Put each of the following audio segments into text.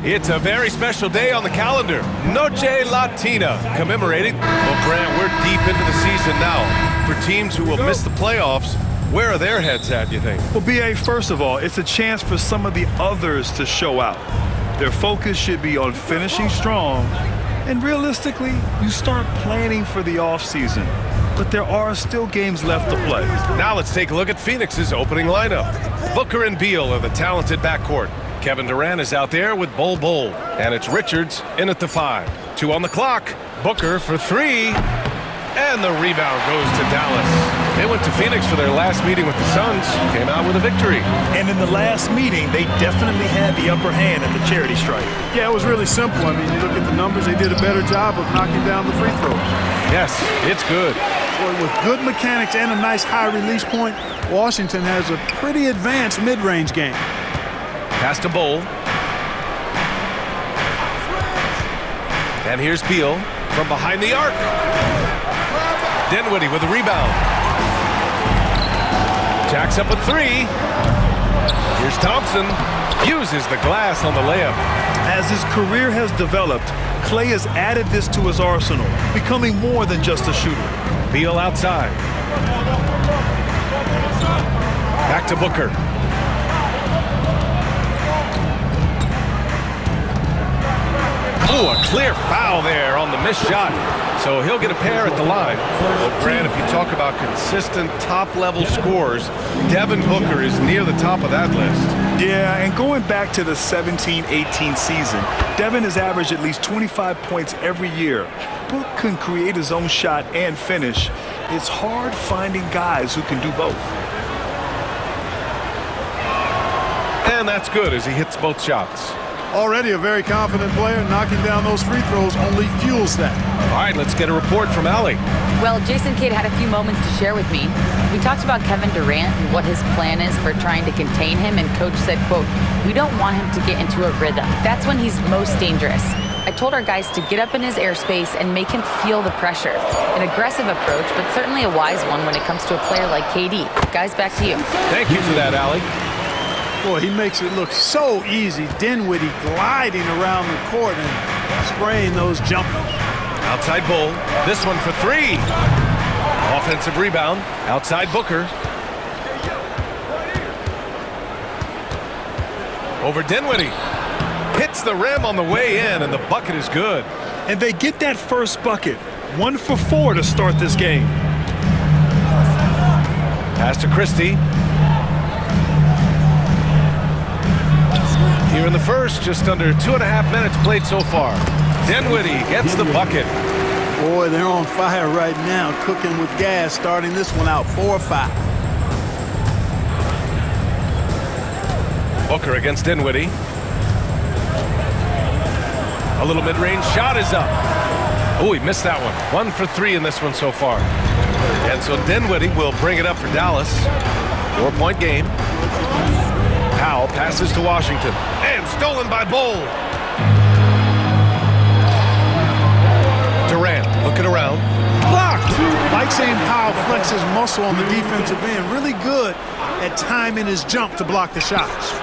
It's a very special day on the calendar. Noche Latina, commemorating. Well, Grant, we're deep into the season now. For teams who will miss the playoffs, where are their heads at, you think? Well, B.A., first of all, it's a chance for some of the others to show out. Their focus should be on finishing strong. And realistically, you start planning for the offseason. But there are still games left to play. Now let's take a look at Phoenix's opening lineup. Booker and Beal are the talented backcourt. Kevin Durant is out there with Bol. And it's Richards in at the 5. 2 on the clock. Booker for 3. And the rebound goes to Dallas. They went to Phoenix for their last meeting with the Suns. Came out with a victory. And in the last meeting, they definitely had the upper hand at the charity stripe. Yeah, it was really simple. I mean, you look at the numbers, they did a better job of knocking down the free throws. Yes, it's good. Boy, with good mechanics and a nice high release point, Washington has a pretty advanced mid-range game. Pass to Bol. And here's Beal from behind the arc. Dinwiddie with a rebound. Jacks up with 3. Here's Thompson. Uses the glass on the layup. As his career has developed, Klay has added this to his arsenal, becoming more than just a shooter. Beal outside. Back to Booker. Ooh, a clear foul there on the missed shot. So he'll get a pair at the line. Well, Grant, if you talk about consistent top-level scores, Devin Booker is near the top of that list. Yeah, and going back to the 17-18 season, Devin has averaged at least 25 points every year. Book can create his own shot and finish. It's hard finding guys who can do both. And that's good as he hits both shots. Already a very confident player. Knocking down those free throws only fuels that. All right, let's get a report from Allie. Well, Jason Kidd had a few moments to share with me. We talked about Kevin Durant and what his plan is for trying to contain him, and Coach said, quote, "We don't want him to get into a rhythm. That's when he's most dangerous." I told our guys to get up in his airspace and make him feel the pressure. An aggressive approach, but certainly a wise one when it comes to a player like KD. Guys, back to you. Thank you for that, Allie. Boy, he makes it look so easy. Dinwiddie gliding around the court and spraying those jumpers. Outside Bol. This one for 3. Offensive rebound. Outside Booker. Over Dinwiddie. Hits the rim on the way in, and the bucket is good. And they get that first bucket. 1 for 4 to start this game. Pass to Christie. Here in the first, just under 2.5 minutes played so far. Dinwiddie gets the bucket. Boy, they're on fire right now, cooking with gas, starting this one out 4-5. Booker against Dinwiddie. A little mid-range shot is up. Oh, he missed that one. 1 for 3 in this one so far. And so Dinwiddie will bring it up for Dallas. 4-point game. Powell passes to Washington. And stolen by Bol. Durant looking around. Blocked! Like saying Powell flexes muscle on the defensive end. Really good at timing his jump to block the shots.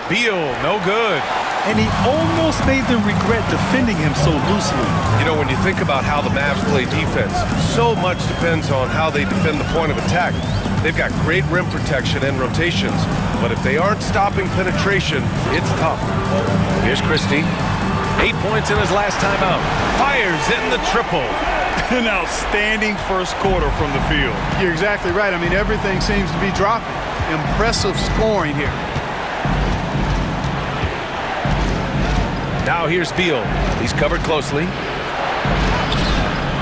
Beal, no good. And he almost made them regret defending him so loosely. You know, when you think about how the Mavs play defense, so much depends on how they defend the point of attack. They've got great rim protection and rotations, but if they aren't stopping penetration, it's tough. Here's Christie. 8 points in his last timeout. Fires in the triple. An outstanding first quarter from the field. You're exactly right. I mean, everything seems to be dropping. Impressive scoring here. Now here's Beal. He's covered closely.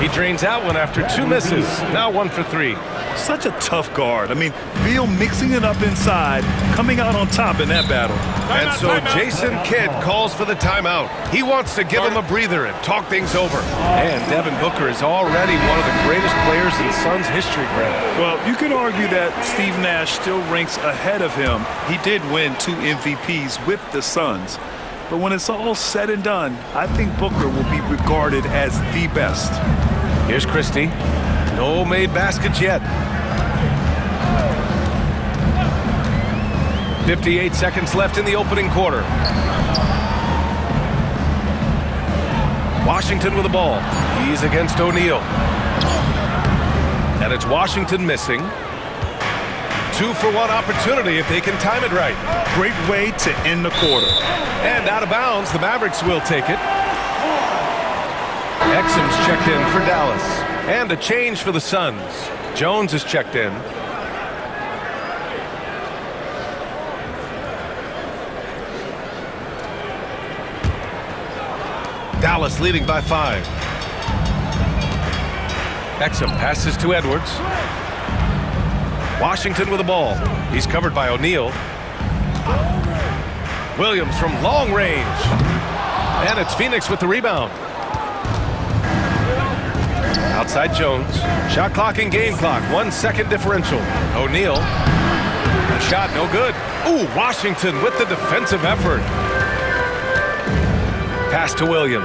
He drains that one after 2 misses. Now 1 for 3. Such a tough guard. I mean, Beal mixing it up inside, coming out on top in that battle. And so Jason Kidd calls for the timeout. He wants to give him a breather and talk things over. And Devin Booker is already one of the greatest players in Suns history, Grant. Well, you could argue that Steve Nash still ranks ahead of him. He did win 2 MVPs with the Suns. But when it's all said and done, I think Booker will be regarded as the best. Here's Christie. No made baskets yet. 58 seconds left in the opening quarter. Washington with the ball. He's against O'Neal. And it's Washington missing. 2-for-1 opportunity if they can time it right. Great way to end the quarter. And out of bounds, the Mavericks will take it. Exum's checked in for Dallas. And a change for the Suns. Jones is checked in. Dallas leading by 5. Exum passes to Edwards. Washington with the ball. He's covered by O'Neal. Williams from long range. And it's Phoenix with the rebound. Outside Jones. Shot clock and game clock. 1 second differential. O'Neal. A shot no good. Ooh, Washington with the defensive effort. Pass to Williams.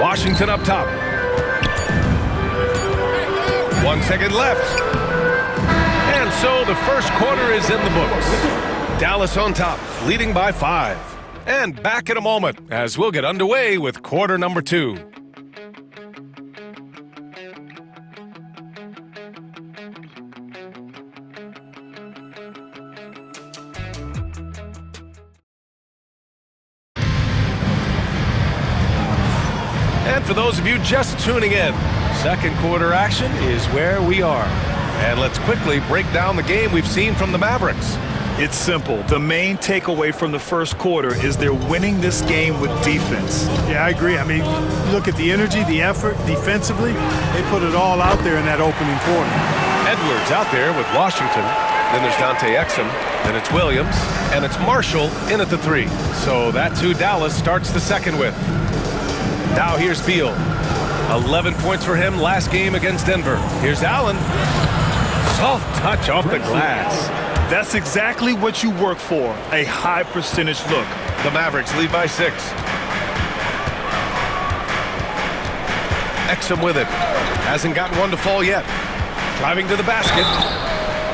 Washington up top. 1 second left. And so the first quarter is in the books. Dallas on top, leading by 5. And back in a moment as we'll get underway with quarter number 2. And for those of you just tuning in, second quarter action is where we are. And let's quickly break down the game we've seen from the Mavericks. It's simple. The main takeaway from the first quarter is they're winning this game with defense. Yeah, I agree. I mean, look at the energy, the effort defensively. They put it all out there in that opening quarter. Edwards out there with Washington. Then there's Dante Exum. Then it's Williams. And it's Marshall in at the 3. So that's who Dallas starts the second with. Now here's Beal. 11 points for him last game against Denver. Here's Allen. Soft touch off the glass. That's exactly what you work for, a high percentage look. The Mavericks lead by 6. Exum with it. Hasn't gotten one to fall yet. Driving to the basket.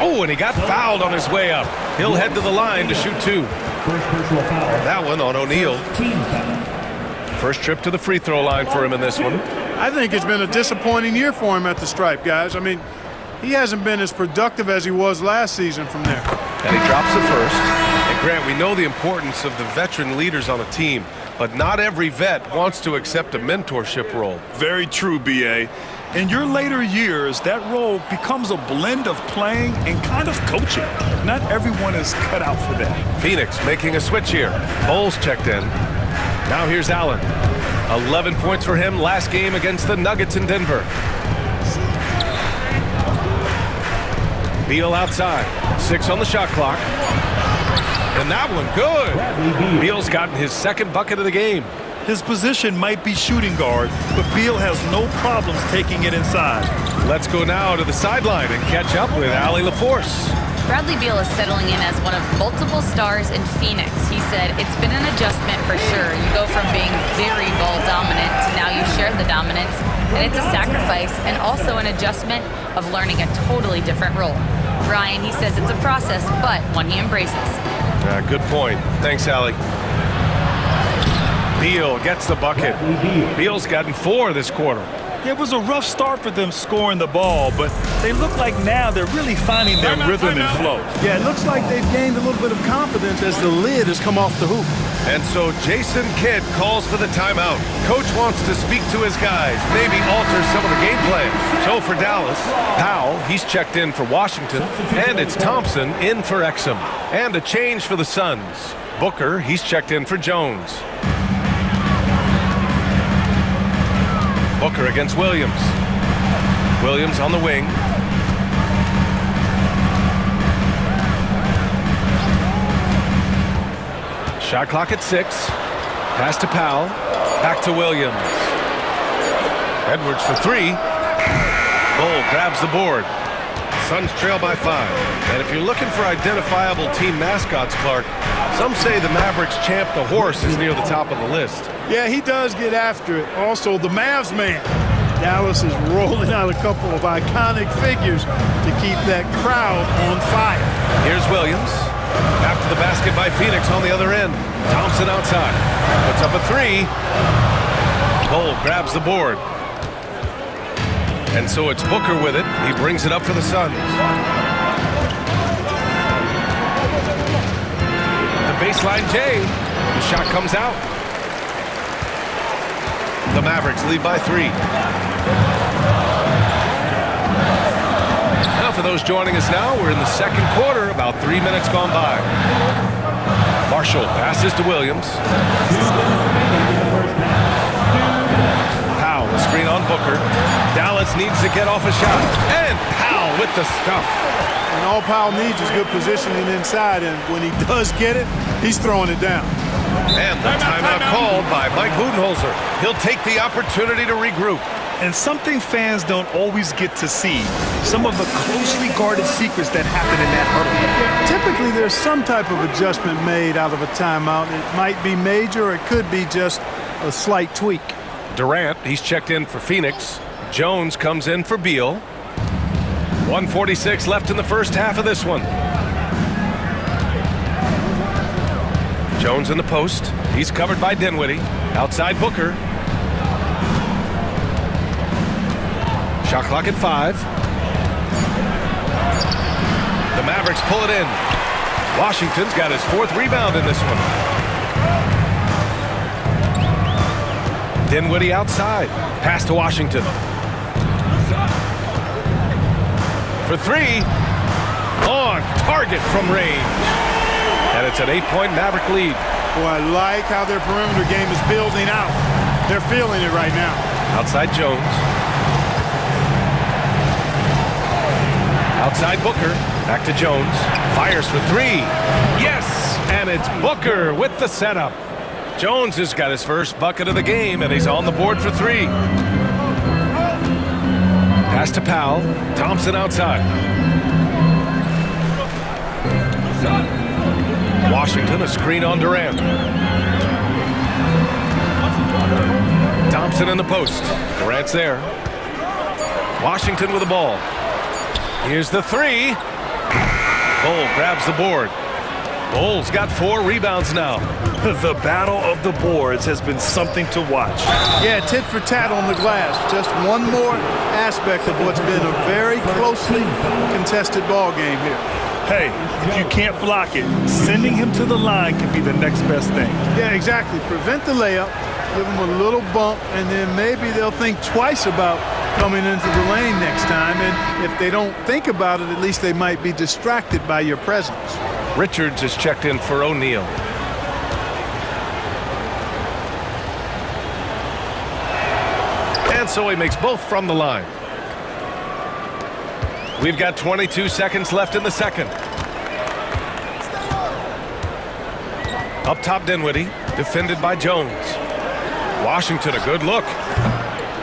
Oh, and he got fouled on his way up. He'll head to the line to shoot 2. That one on O'Neal. First trip to the free throw line for him in this one. I think it's been a disappointing year for him at the stripe, guys. I mean, he hasn't been as productive as he was last season from there. And he drops it first. And Grant, we know the importance of the veteran leaders on a team, but not every vet wants to accept a mentorship role. Very true, B.A. In your later years, that role becomes a blend of playing and kind of coaching. Not everyone is cut out for that. Phoenix making a switch here. Bowles checked in. Now here's Allen. 11 points for him last game against the Nuggets in Denver. Beal outside. 6 on the shot clock. And that one good. Beal's gotten his second bucket of the game. His position might be shooting guard, but Beal has no problems taking it inside. Let's go now to the sideline and catch up with Allie LaForce. Bradley Beal is settling in as one of multiple stars in Phoenix. He said, it's been an adjustment for sure. You go from being very ball dominant to now you share the dominance, and it's a sacrifice and also an adjustment of learning a totally different role. Ryan, he says it's a process, but one he embraces. Good point. Thanks, Allie. Beal gets the bucket. Beal's gotten 4 this quarter. It was a rough start for them scoring the ball, but they look like now they're really finding their rhythm and flow. Yeah, it looks like they've gained a little bit of confidence as the lid has come off the hoop. And so Jason Kidd calls for the timeout. Coach wants to speak to his guys, maybe alter some of the game plan. So for Dallas, Powell, he's checked in for Washington, and it's Thompson in for Exum. And a change for the Suns. Booker, he's checked in for Jones. Booker against Williams. Williams on the wing. Shot clock at 6. Pass to Powell. Back to Williams. Edwards for 3. Bull grabs the board. Suns trail by 5. And if you're looking for identifiable team mascots, Clark, some say the Mavericks champ, the horse, is near the top of the list. Yeah, he does get after it. Also, the Mavs man. Dallas is rolling out a couple of iconic figures to keep that crowd on fire. Here's Williams. After the basket by Phoenix on the other end. Thompson outside. Puts up a three. Bull grabs the board. And so it's Booker with it. He brings it up for the Suns. The baseline J. The shot comes out. The Mavericks lead by 3. Now for those joining us now, we're in the second quarter, about 3 minutes gone by. Marshall passes to Williams. Powell, the screen on Booker. Dallas needs to get off a shot. And Powell with the stuff. And all Powell needs is good positioning inside, and when he does get it, he's throwing it down. And the timeout called by Mike Budenholzer. He'll take the opportunity to regroup. And something fans don't always get to see, some of the closely guarded secrets that happen in that huddle. Typically, there's some type of adjustment made out of a timeout. It might be major, or it could be just a slight tweak. Durant, he's checked in for Phoenix. Jones comes in for Beal. 1:46 left in the first half of this one. Jones in the post. He's covered by Dinwiddie. Outside Booker. Shot clock at 5. The Mavericks pull it in. Washington's got his 4th rebound in this one. Dinwiddie outside. Pass to Washington. For 3. On target from range. And it's an 8-point Maverick lead. Boy, I like how their perimeter game is building out. They're feeling it right now. Outside Jones. Outside Booker. Back to Jones. Fires for 3. Yes! And it's Booker with the setup. Jones has got his first bucket of the game, and he's on the board for 3. Pass to Powell. Thompson outside. Washington, a screen on Durant. Thompson in the post. Durant's there. Washington with the ball. Here's the 3. Bull grabs the board. Bull's got 4 rebounds now. The battle of the boards has been something to watch. Yeah, tit for tat on the glass. Just one more aspect of what's been a very closely contested ball game here. Hey, if you can't block it, sending him to the line can be the next best thing. Yeah, exactly. Prevent the layup, give them a little bump, and then maybe they'll think twice about coming into the lane next time. And if they don't think about it, at least they might be distracted by your presence. Richards is checked in for O'Neal. And so he makes both from the line. We've got 22 seconds left in the second. Up top Dinwiddie, defended by Jones. Washington, a good look.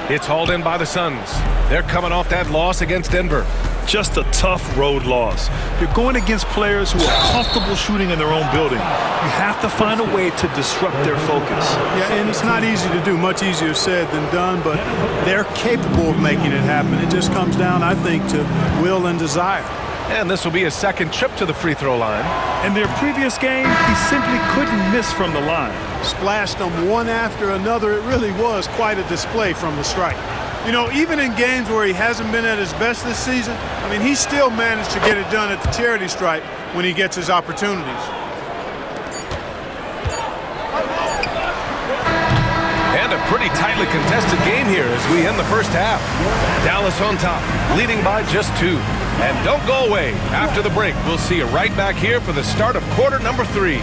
It's hauled in by the Suns. They're coming off that loss against Denver. Just a tough road loss. You're going against players who are comfortable shooting in their own building. You have to find a way to disrupt their focus. Yeah, and it's not easy to do. Much easier said than done, but they're capable of making it happen. It just comes down, I think, to will and desire. And this will be his second trip to the free throw line. In their previous game, he simply couldn't miss from the line. Splashed them one after another. It really was quite a display from the stripe. You know, even in games where he hasn't been at his best this season, I mean, he still managed to get it done at the charity stripe when he gets his opportunities. And a pretty tightly contested game here as we end the first half. Dallas on top, leading by just 2. And don't go away. After the break, we'll see you right back here for the start of quarter number 3.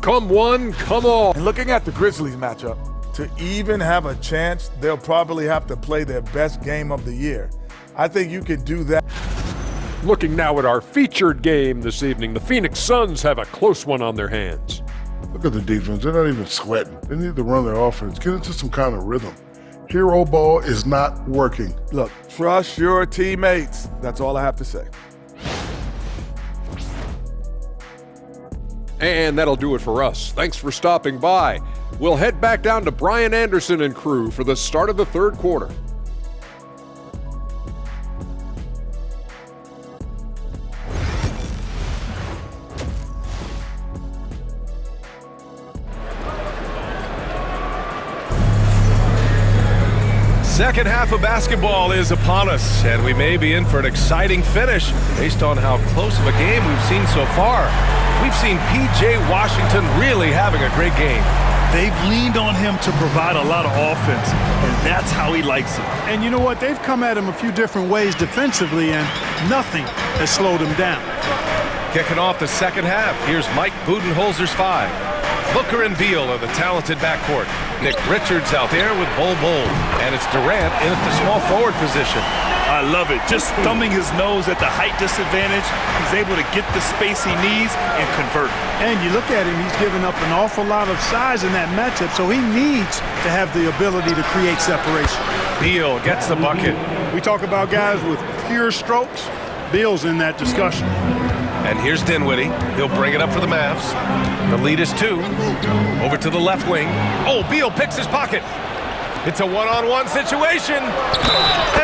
Come one, come all. And looking at the Grizzlies matchup, to even have a chance, they'll probably have to play their best game of the year. I think you can do that. Looking now at our featured game this evening, the Phoenix Suns have a close one on their hands. Look at the defense. They're not even sweating. They need to run their offense, get into some kind of rhythm. Hero ball is not working. Look, trust your teammates. That's all I have to say. And that'll do it for us. Thanks for stopping by. We'll head back down to Brian Anderson and crew for the start of the third quarter. Second half of basketball is upon us, and we may be in for an exciting finish based on how close of a game we've seen so far. We've seen P.J. Washington really having a great game. They've leaned on him to provide a lot of offense, and that's how he likes it. And you know what? They've come at him a few different ways defensively, and nothing has slowed him down. Kicking off the second half, here's Mike Budenholzer's 5. Booker and Beal are the talented backcourt. Nick Richards out there with Bol, and it's Durant in at the small forward position. I love it. Just thumbing his nose at the height disadvantage, he's able to get the space he needs and convert. And you look at him, he's given up an awful lot of size in that matchup, so he needs to have the ability to create separation. Beal gets the bucket. We talk about guys with pure strokes. Beal's in that discussion. And here's Dinwiddie. He'll bring it up for the Mavs. The lead is 2. Over to the left wing. Oh, Beal picks his pocket. It's a one-on-one situation.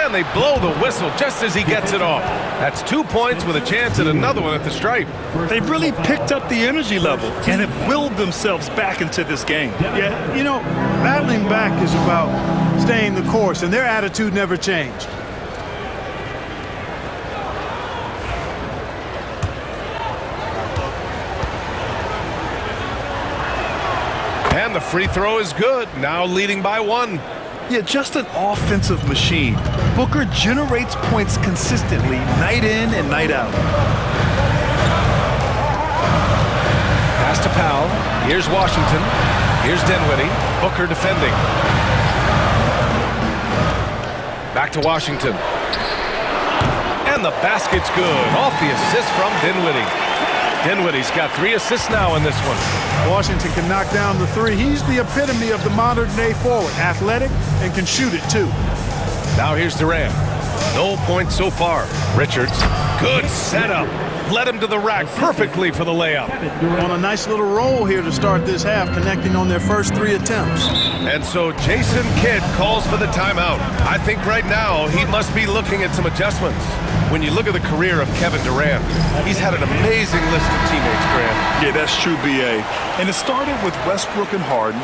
And they blow the whistle just as he gets it off. That's 2 points with a chance at another one at the stripe. They've really picked up the energy level and have willed themselves back into this game. Yeah, you know, battling back is about staying the course, and their attitude never changed. And the free throw is good, now leading by 1. Yeah, just an offensive machine. Booker generates points consistently, night in and night out. Pass to Powell. Here's Washington. Here's Dinwiddie. Booker defending. Back to Washington. And the basket's good. Off the assist from Dinwiddie. Dinwiddie's got 3 assists now in this one. Washington can knock down the 3. He's the epitome of the modern-day forward. Athletic and can shoot it, too. Now here's Durant. No points so far. Richards. Good setup. Led him to the rack perfectly for the layup. On a nice little roll here to start this half, connecting on their first 3 attempts. And so Jason Kidd calls for the timeout. I think right now he must be looking at some adjustments. When you look at the career of Kevin Durant, he's had an amazing list of teammates, Grant. Yeah, that's true, B.A. And it started with Westbrook and Harden.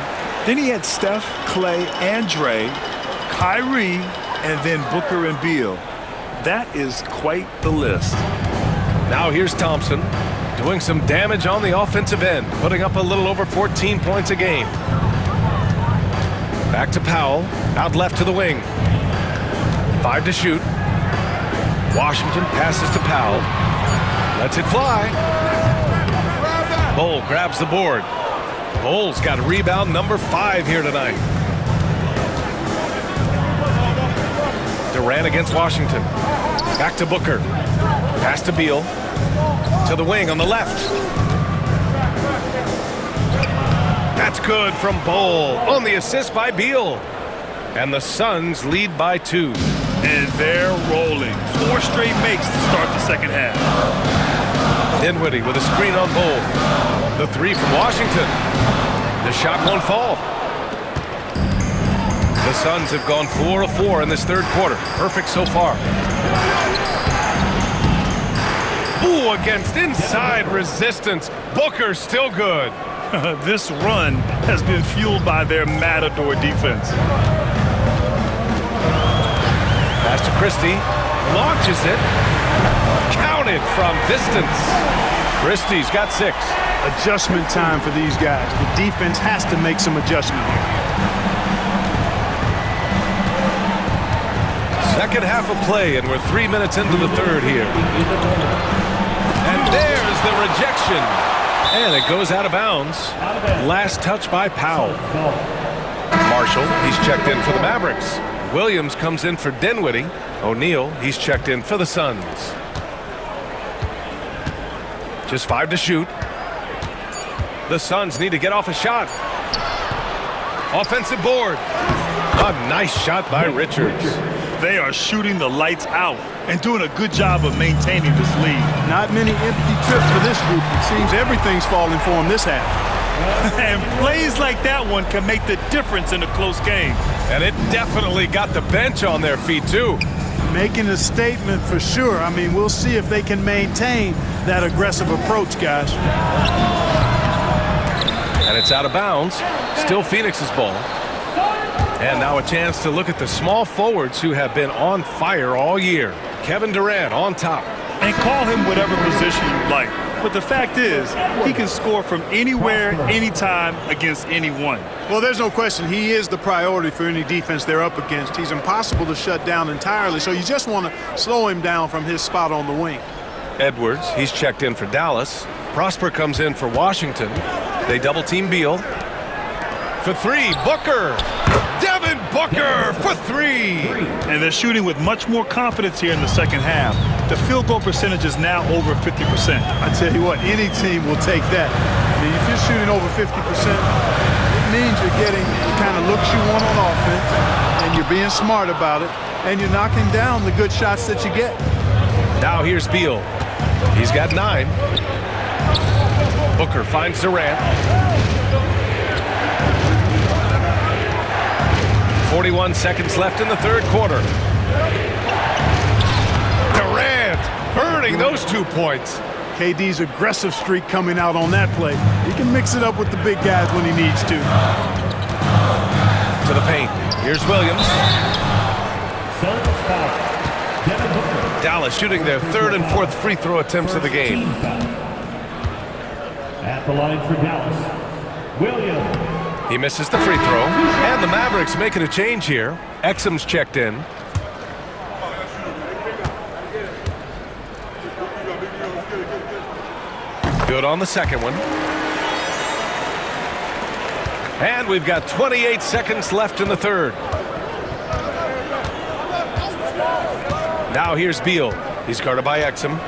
Then he had Steph, Clay, and Dre, Kyrie, and then Booker and Beal. That is quite the list. Now here's Thompson doing some damage on the offensive end, putting up a little over 14 points a game. Back to Powell, out left to the wing. 5 to shoot. Washington passes to Powell. Lets it fly. Bol grabs the board. Bol's got rebound number 5 here tonight. Durant against Washington. Back to Booker. Pass to Beal. To the wing on the left. That's good from Bol on the assist by Beal. And the Suns lead by 2. And they're rolling. 4 straight makes to start the second half. Dinwiddie with a screen on Bol. The 3 from Washington. The shot won't fall. The Suns have gone 4 of 4 in this third quarter. Perfect so far. Ooh, against inside resistance. Booker still good. This run has been fueled by their matador defense. Pass to Christie. Launches it. Counted from distance. Christie's got 6. Adjustment time for these guys. The defense has to make some adjustment here. Second half of play, and we're 3 minutes into the third here. And there's the rejection. And it goes out of bounds. Last touch by Powell. Marshall, he's checked in for the Mavericks. Williams comes in for Dinwiddie. O'Neal, he's checked in for the Suns. Just 5 to shoot. The Suns need to get off a shot. Offensive board. A nice shot by Richards. They are shooting the lights out and doing a good job of maintaining this lead. Not many empty trips for this group. It seems everything's falling for them this half. And plays like that one can make the difference in a close game. And it definitely got the bench on their feet, too. Making a statement for sure. I mean, we'll see if they can maintain that aggressive approach, guys. And it's out of bounds. Still Phoenix's ball. And now a chance to look at the small forwards who have been on fire all year. Kevin Durant on top. And call him whatever position you like. But the fact is, he can score from anywhere, anytime, against anyone. Well, there's no question. He is the priority for any defense they're up against. He's impossible to shut down entirely, so you just want to slow him down from his spot on the wing. Edwards, he's checked in for Dallas. Prosper comes in for Washington. They double-team Beal. For three, Booker. Devin Booker for three. And they're shooting with much more confidence here in the second half. The field goal percentage is now over 50%. I tell you what, any team will take that. I mean, if you're shooting over 50%, it means you're getting the kind of looks you want on offense, and you're being smart about it, and you're knocking down the good shots that you get. Now here's Beal. He's got 9. Booker finds Durant. 41 seconds left in the third quarter. Durant earning those 2 points. KD's aggressive streak coming out on that play. He can mix it up with the big guys when he needs to. To the paint. Here's Williams. Dallas shooting their 3rd and 4th free throw attempts of the game. At the line for Dallas, Williams. He misses the free throw. And the Mavericks making a change here. Exum's checked in. Good on the second one. And we've got 28 seconds left in the third. Now here's Beal. He's guarded by Exum.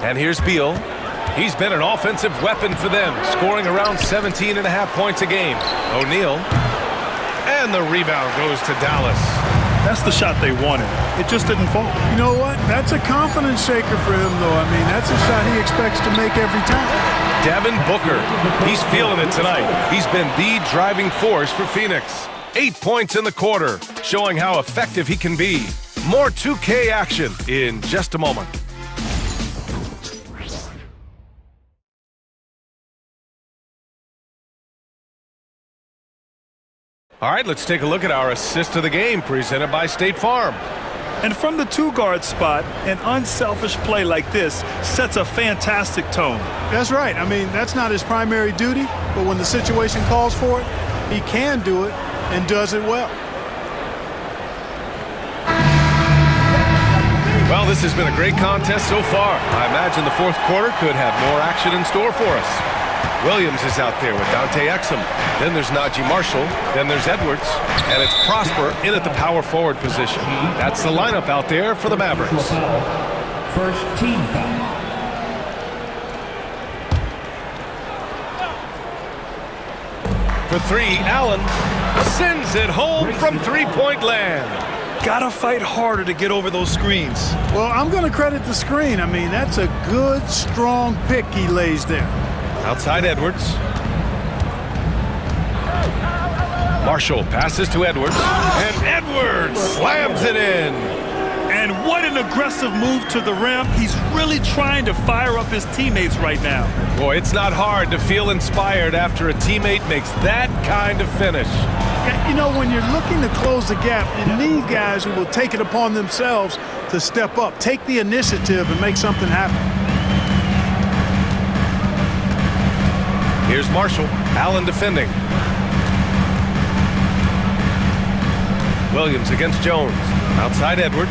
And here's Beal. He's been an offensive weapon for them, scoring around 17.5 points a game. O'Neal. And the rebound goes to Dallas. That's the shot they wanted. It just didn't fall. You know what? That's a confidence shaker for him, though. I mean, that's a shot he expects to make every time. Devin Booker. He's feeling it tonight. He's been the driving force for Phoenix. 8 points in the quarter, showing how effective he can be. More 2K action in just a moment. All right, let's take a look at our assist of the game presented by State Farm. And from the 2-guard spot, an unselfish play like this sets a fantastic tone. That's right. I mean, that's not his primary duty, but when the situation calls for it, he can do it and does it well. Well, this has been a great contest so far. I imagine the fourth quarter could have more action in store for us. Williams is out there with Dante Exum. Then there's Najee Marshall. Then there's Edwards. And it's Prosper in at the power forward position. That's the lineup out there for the Mavericks. First team foul. For three, Allen sends it home from three-point land. Gotta fight harder to get over those screens. Well, I'm going to credit the screen. I mean, that's a good, strong pick he lays there. Outside Edwards. Marshall passes to Edwards. And Edwards slams it in. And what an aggressive move to the rim. He's really trying to fire up his teammates right now. Boy, it's not hard to feel inspired after a teammate makes that kind of finish. You know, when you're looking to close the gap, you need guys who will take it upon themselves to step up, take the initiative, and make something happen. Here's Marshall. Allen defending. Williams against Jones. Outside Edwards.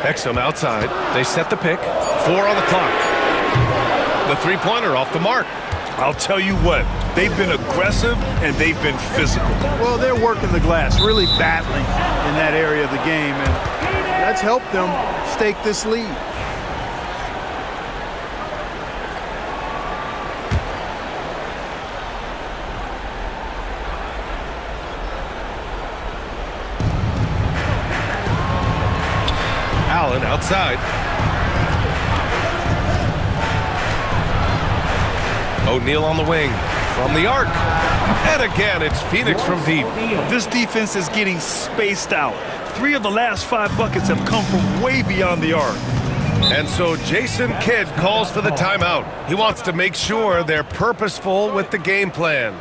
Exum outside. They set the pick. 4 on the clock. The three-pointer off the mark. I'll tell you what, they've been aggressive and they've been physical. Well, they're working the glass, really battling in that area of the game, and that's helped them stake this lead. outside. O'Neal on the wing. From the arc. And again, it's Phoenix from deep. This defense is getting spaced out. 3 of the last 5 buckets have come from way beyond the arc. And so Jason Kidd calls for the timeout. He wants to make sure they're purposeful with the game plan.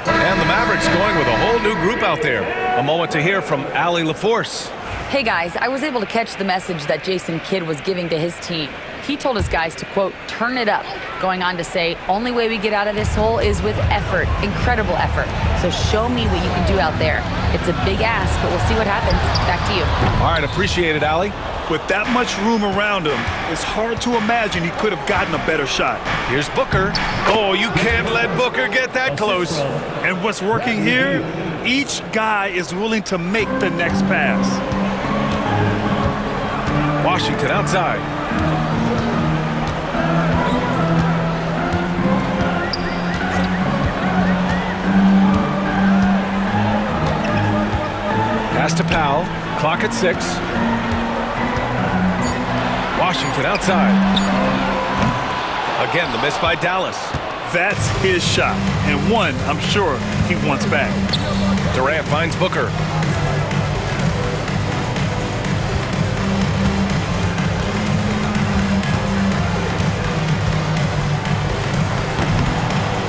And the Mavericks going with a whole new group out there. A moment to hear from Allie LaForce. Hey guys, I was able to catch the message that Jason Kidd was giving to his team. He told his guys to, quote, turn it up, going on to say, only way we get out of this hole is with effort, incredible effort. So show me what you can do out there. It's a big ask, but we'll see what happens. Back to you. All right, appreciate it, Allie. With that much room around him, it's hard to imagine he could have gotten a better shot. Here's Booker. Oh, you can't let Booker get that close. And what's working here, each guy is willing to make the next pass. Washington outside. Pass to Powell. Clock at 6. Washington outside. Again, the miss by Dallas. That's his shot, and one I'm sure he wants back. Durant finds Booker.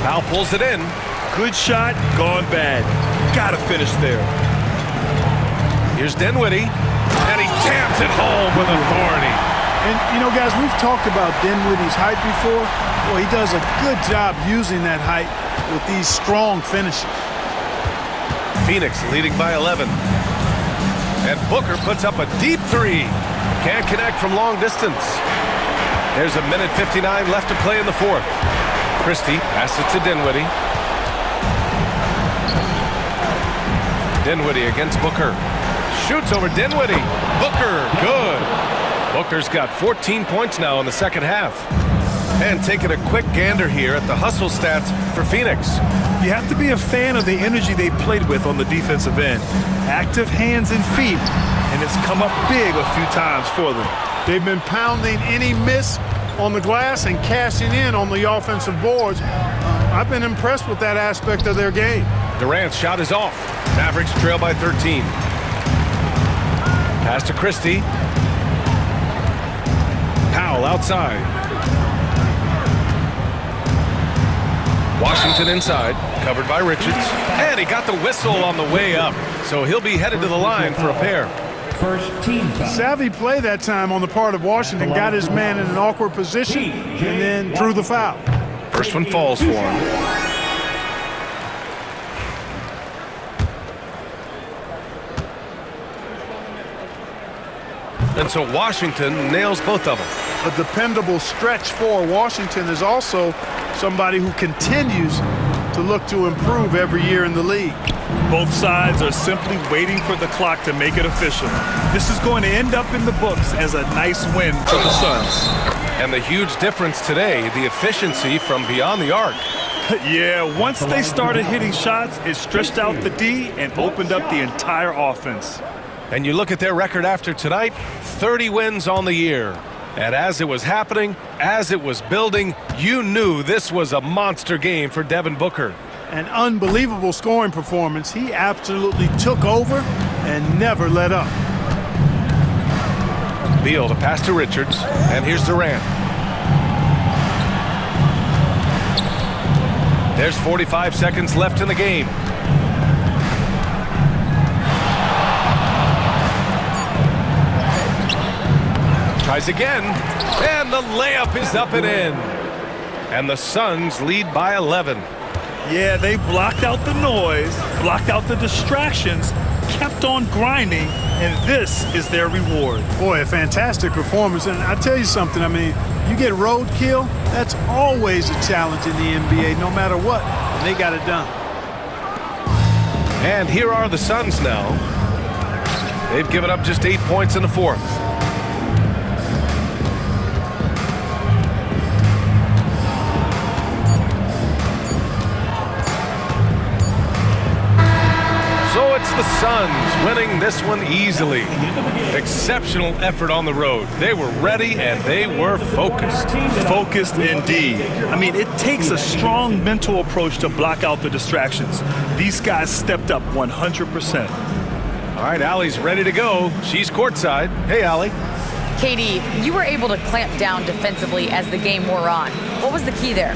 Powell pulls it in. Good shot, gone bad. Gotta finish there. Here's Dinwiddie, and he jams it home with authority. And, you know, guys, we've talked about Dinwiddie's height before. Well, he does a good job using that height with these strong finishes. Phoenix leading by 11. And Booker puts up a deep 3. Can't connect from long distance. There's a minute 59 left to play in the 4th. Christie passes to Dinwiddie. Dinwiddie against Booker. Shoots over Dinwiddie. Booker, good. Booker's got 14 points now in the second half. And taking a quick gander here at the hustle stats for Phoenix. You have to be a fan of the energy they've played with on the defensive end. Active hands and feet, and it's come up big a few times for them. They've been pounding any miss on the glass and cashing in on the offensive boards. I've been impressed with that aspect of their game. Durant's shot is off. Mavericks trail by 13. Pass to Christie. Powell outside. Washington inside, covered by Richards. And he got the whistle on the way up. So he'll be headed to the line for a pair. First team foul. Savvy play that time on the part of Washington. Got his man in an awkward position and then drew the foul. First one falls for him. And so Washington nails both of them. A dependable stretch for Washington is also somebody who continues to look to improve every year in the league. Both sides are simply waiting for the clock to make it official. This is going to end up in the books as a nice win for the Suns. And the huge difference today, the efficiency from beyond the arc. Yeah, once they started hitting shots, it stretched out the D and opened up the entire offense. And you look at their record after tonight, 30 wins on the year. And as it was happening, as it was building, you knew this was a monster game for Devin Booker. An unbelievable scoring performance. He absolutely took over and never let up. Beal to pass to Richards, and here's Durant. There's 45 seconds left in the game. Tries again, and the layup is up and in. And the Suns lead by 11. Yeah, they blocked out the noise, blocked out the distractions, kept on grinding, and this is their reward. Boy, a fantastic performance. And I tell you something, I mean, you get roadkill, that's always a challenge in the NBA, no matter what. And they got it done. And here are the Suns now. They've given up just 8 points in the 4th. So it's the Suns winning this one easily. Exceptional effort on the road. They were ready and they were focused. Focused indeed. I mean, it takes a strong mental approach to block out the distractions. These guys stepped up 100%. All right, Allie's ready to go. She's courtside. Hey, Allie. Katie, you were able to clamp down defensively as the game wore on. What was the key there?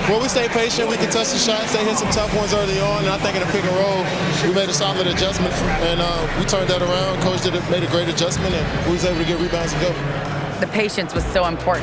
Well, we stayed patient. We contested the shots. They hit some tough ones early on, and I think in the pick and roll, we made a solid adjustment, and we turned that around. Coach made a great adjustment, and we was able to get rebounds and go. The patience was so important.